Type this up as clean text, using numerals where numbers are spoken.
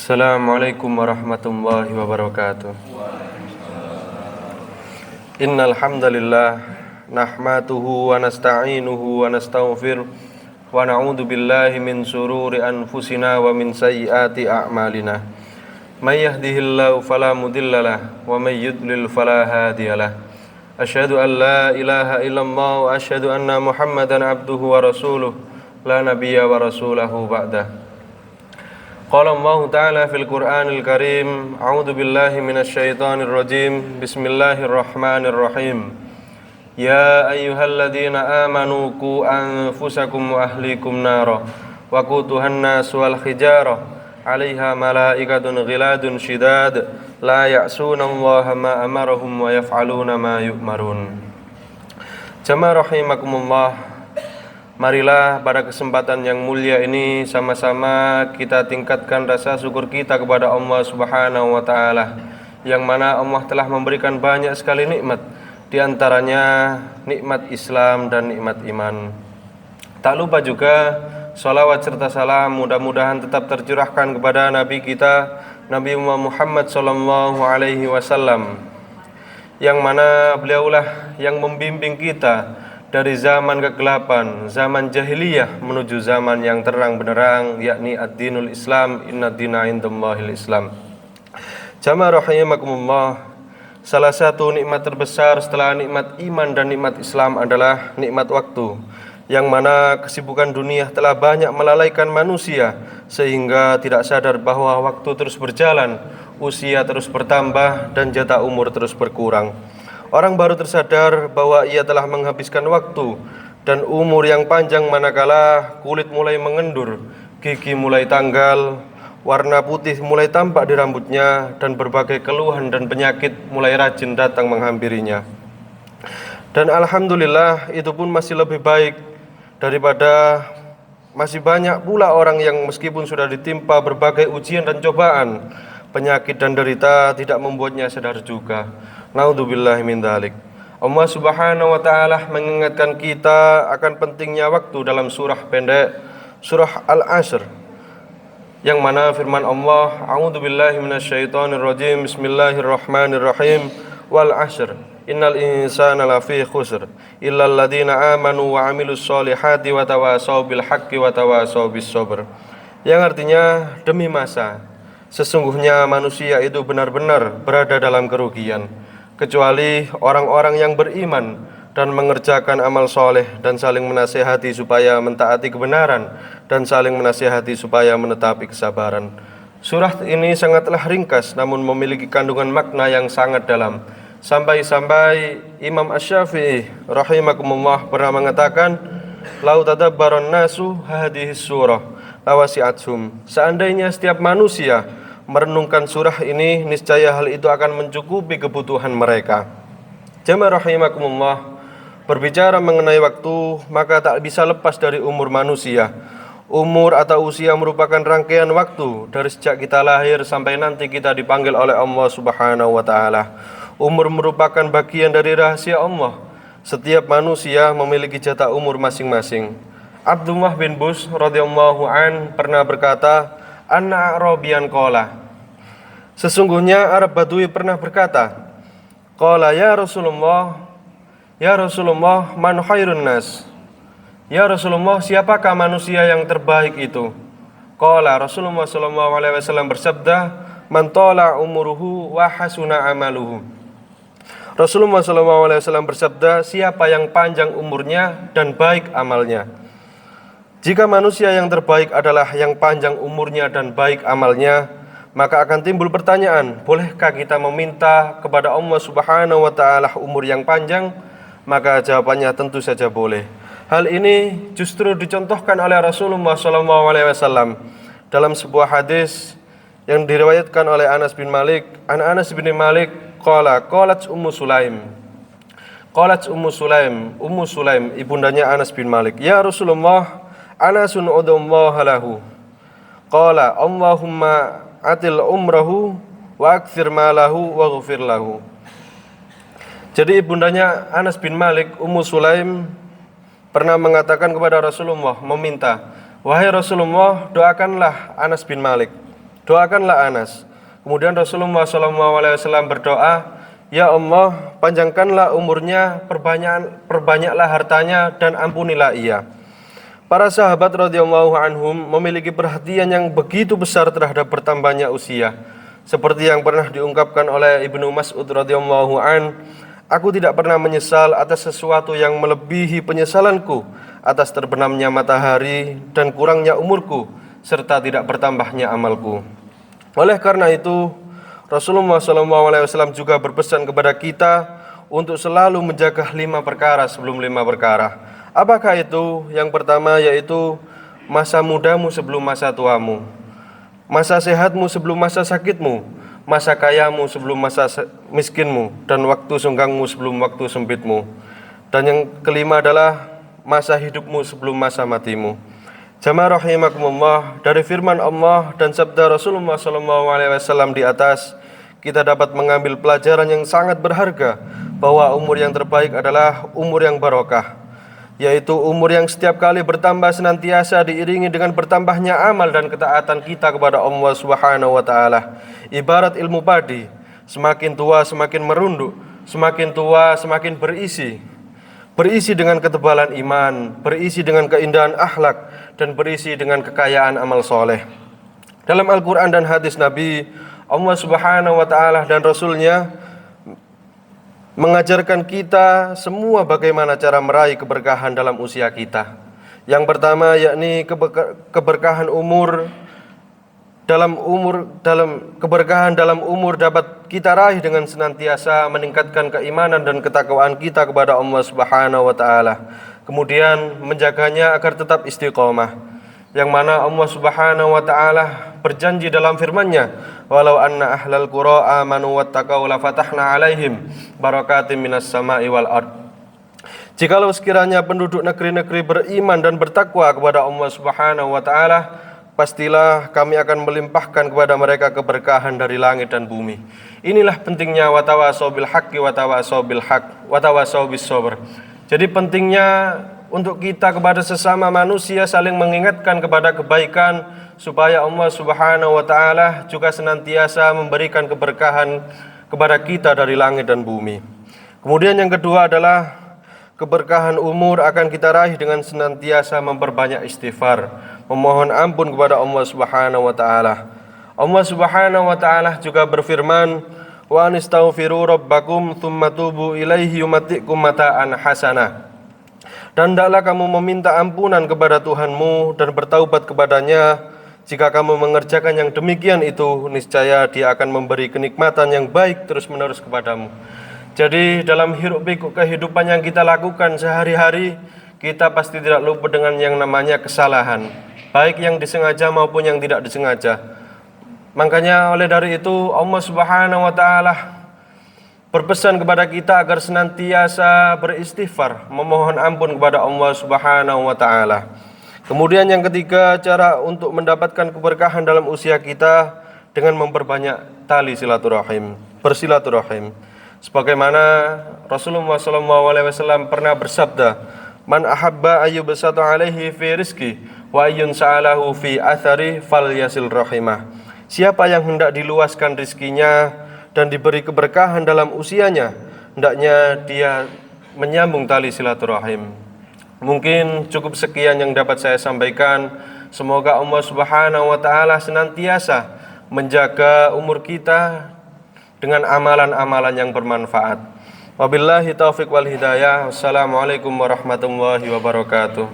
Assalamualaikum warahmatullahi wabarakatuh. Innal hamdalillah nahmaduhu wa nasta'inuhu wa nastaghfiruh wa na'udzu billahi min shururi anfusina wa min sayyiati a'malina. May yahdihillahu fala mudhillalah wa may yudlil fala hadiyalah. Asyhadu an la ilaha illallah wa asyhadu anna Muhammadan abduhu wa rasuluh la nabiyya wa rasulahu ba'dah. Qala Allah Ta'ala fil Qur'anil Karim, a'udzu billahi minasy syaithanir rajim. Bismillahirrahmanirrahim. Ya ayyuhalladzina amanu qu anfusakum wa ahlikum nara wa quduhan nas wal hijarah 'alaiha malaikatun ghiladun shidad la ya'suna Allaha ma amarahum wa yaf'aluna ma yu'marun. Jamaah rahimakumullah. Marilah pada kesempatan yang mulia ini sama-sama kita tingkatkan rasa syukur kita kepada Allah Subhanahu wa taala, yang mana Allah telah memberikan banyak sekali nikmat, di antaranya nikmat Islam dan nikmat iman. Tak lupa juga salawat serta salam mudah-mudahan tetap tercurahkan kepada Nabi kita, Nabi Muhammad sallallahu alaihi wasallam, yang mana beliaulah yang membimbing kita dari zaman kegelapan, zaman jahiliyah menuju zaman yang terang benderang, yakni ad-dinul Islam, inna dina indallahil Islam. Jamaah rahimakumullah, salah satu nikmat terbesar setelah nikmat iman dan nikmat Islam adalah nikmat waktu, yang mana kesibukan dunia telah banyak melalaikan manusia sehingga tidak sadar bahwa waktu terus berjalan, usia terus bertambah dan jatah umur terus berkurang. Orang baru tersadar bahwa ia telah menghabiskan waktu dan umur yang panjang manakala kulit mulai mengendur, gigi mulai tanggal, warna putih mulai tampak di rambutnya, dan berbagai keluhan dan penyakit mulai rajin datang menghampirinya. Dan alhamdulillah itu pun masih lebih baik daripada masih banyak pula orang yang meskipun sudah ditimpa berbagai ujian dan cobaan, penyakit dan derita tidak membuatnya sadar juga. Naudzubillahi min dzalik. Allah Subhanahu wa taala mengingatkan kita akan pentingnya waktu dalam surah pendek, surah Al-Asr, yang mana firman Allah, a'udzubillahi minasyaitonir rajim, bismillahirrahmanirrahim, wal 'ashr innal insana lafi khusr illal ladzina amanu wa 'amilus solihati wa tawassaw bil haqqi wa tawassaw bis sabr. Yang artinya, demi masa, sesungguhnya manusia itu benar-benar berada dalam kerugian, kecuali orang-orang yang beriman dan mengerjakan amal soleh dan saling menasihati supaya mentaati kebenaran dan saling menasihati supaya menetapi kesabaran. Surah ini sangatlah ringkas namun memiliki kandungan makna yang sangat dalam. Sampai-sampai Imam Asy-Syafi'i rahimakumullah pernah mengatakan, "Lau tadabbaron nasu hadhihi surah lawasi'athum." Seandainya setiap manusia merenungkan surah ini, niscaya hal itu akan mencukupi kebutuhan mereka. Jamaah rahimakumullah, berbicara mengenai waktu, maka tak bisa lepas dari umur manusia. Umur atau usia merupakan rangkaian waktu dari sejak kita lahir sampai nanti kita dipanggil oleh Allah Subhanahu wa taala. Umur merupakan bagian dari rahasia Allah. Setiap manusia memiliki jatah umur masing-masing. Abdullah bin Bus radhiyallahu an pernah berkata, "Anna Arabian qala." Sesungguhnya Arab Badui pernah berkata, "Qala ya Rasulullah, man khairun nas?" Ya Rasulullah, siapakah manusia yang terbaik itu? Qala, Rasulullah sallallahu alaihi wasallam bersabda, "Man tala umuruhu wa hasuna amaluhu." Rasulullah sallallahu alaihi wasallam bersabda, siapa yang panjang umurnya dan baik amalnya. Jika manusia yang terbaik adalah yang panjang umurnya dan baik amalnya, maka akan timbul pertanyaan, bolehkah kita meminta kepada Allah Subhanahu wa taala umur yang panjang? Maka jawabannya tentu saja boleh. Hal ini justru dicontohkan oleh Rasulullah SAW dalam sebuah hadis yang diriwayatkan oleh Anas bin Malik. Anas bin Malik qalat Ummu Sulaim, ibundanya Anas bin Malik, "Ya Rasulullah, Anasun udullah lahu." Qala, "Allahumma atil umrahu wa akthir malahu wa ghufir lahu." Jadi ibundanya Anas bin Malik, Ummu Sulaim, pernah mengatakan kepada Rasulullah, meminta, "Wahai Rasulullah, doakanlah Anas bin Malik doakanlah Anas. Kemudian Rasulullah SAW berdoa, ya Allah, panjangkanlah umurnya, perbanyaklah hartanya, dan ampunilah ia. Para sahabat radhiyallahu anhum memiliki perhatian yang begitu besar terhadap bertambahnya usia. Seperti yang pernah diungkapkan oleh Ibnu Mas'ud radhiyallahu an, aku tidak pernah menyesal atas sesuatu yang melebihi penyesalanku atas terbenamnya matahari dan kurangnya umurku serta tidak bertambahnya amalku. Oleh karena itu, Rasulullah SAW juga berpesan kepada kita untuk selalu menjaga 5 perkara sebelum 5 perkara. Apakah itu? Yang pertama yaitu masa mudamu sebelum masa tuamu, masa sehatmu sebelum masa sakitmu, masa kayamu sebelum masa miskinmu, dan waktu senggangmu sebelum waktu sempitmu. Dan yang kelima adalah masa hidupmu sebelum masa matimu. Jamaah rahimakumullah, dari firman Allah dan sabda Rasulullah SAW di atas, kita dapat mengambil pelajaran yang sangat berharga bahwa umur yang terbaik adalah umur yang barokah, yaitu umur yang setiap kali bertambah senantiasa diiringi dengan bertambahnya amal dan ketaatan kita kepada Allah Subhanahu wa taala. Ibarat ilmu padi, semakin tua semakin merunduk, semakin tua semakin berisi dengan ketebalan iman, berisi dengan keindahan akhlak, dan berisi dengan kekayaan amal soleh. Dalam Al-Quran dan hadis Nabi, Allah Subhanahu wa taala dan Rasulnya mengajarkan kita semua bagaimana cara meraih keberkahan dalam usia kita. Yang pertama yakni keberkahan dalam umur dapat kita raih dengan senantiasa meningkatkan keimanan dan ketakwaan kita kepada Allah Subhanahu wa taala. Kemudian menjaganya agar tetap istiqomah, yang mana Allah Subhanahu wa taala berjanji dalam firman-Nya, walau anna ahlal qura amanu wattaqau la fatahna alaihim barakatim minas sama'i wal ard. Jikalau sekiranya penduduk negeri-negeri beriman dan bertakwa kepada Allah Subhanahu wa taala, pastilah kami akan melimpahkan kepada mereka keberkahan dari langit dan bumi. Inilah pentingnya watawasau bil haqqi watawasau bil haqq watawasau bis sabr. Jadi pentingnya untuk kita kepada sesama manusia saling mengingatkan kepada kebaikan, supaya Allah Subhanahu wa taala juga senantiasa memberikan keberkahan kepada kita dari langit dan bumi. Kemudian yang kedua adalah keberkahan umur akan kita raih dengan senantiasa memperbanyak istighfar, memohon ampun kepada Allah Subhanahu wa taala. Allah Subhanahu wa taala juga berfirman, wa anistaghfiru rabbakum tsumma tubu ilaihi yumatikum mata'an hasanah. Dan hendaklah kamu meminta ampunan kepada Tuhanmu dan bertaubat kepadanya. Jika kamu mengerjakan yang demikian itu, niscaya Dia akan memberi kenikmatan yang baik terus-menerus kepadamu. Jadi dalam hiruk pikuk kehidupan yang kita lakukan sehari-hari, kita pasti tidak lupa dengan yang namanya kesalahan, baik yang disengaja maupun yang tidak disengaja. Makanya oleh dari itu Allah Subhanahu wa taala berpesan kepada kita agar senantiasa beristighfar, memohon ampun kepada Allah Subhanahu wa taala. Kemudian yang ketiga, cara untuk mendapatkan keberkahan dalam usia kita dengan memperbanyak tali silaturahim, bersilaturahim. Sebagaimana Rasulullah SAW pernah bersabda, man ahabba ayyubsata alaihi fi rizki wa ayyun sa'alahu fi athari falyasil rahimah. Siapa yang hendak diluaskan rizkinya dan diberi keberkahan dalam usianya, hendaknya dia menyambung tali silaturahim. Mungkin cukup sekian yang dapat saya sampaikan. Semoga Allah Subhanahu wa taala senantiasa menjaga umur kita dengan amalan-amalan yang bermanfaat. Wabillahi taufiq wal hidayah. Wassalamualaikum warahmatullahi wabarakatuh.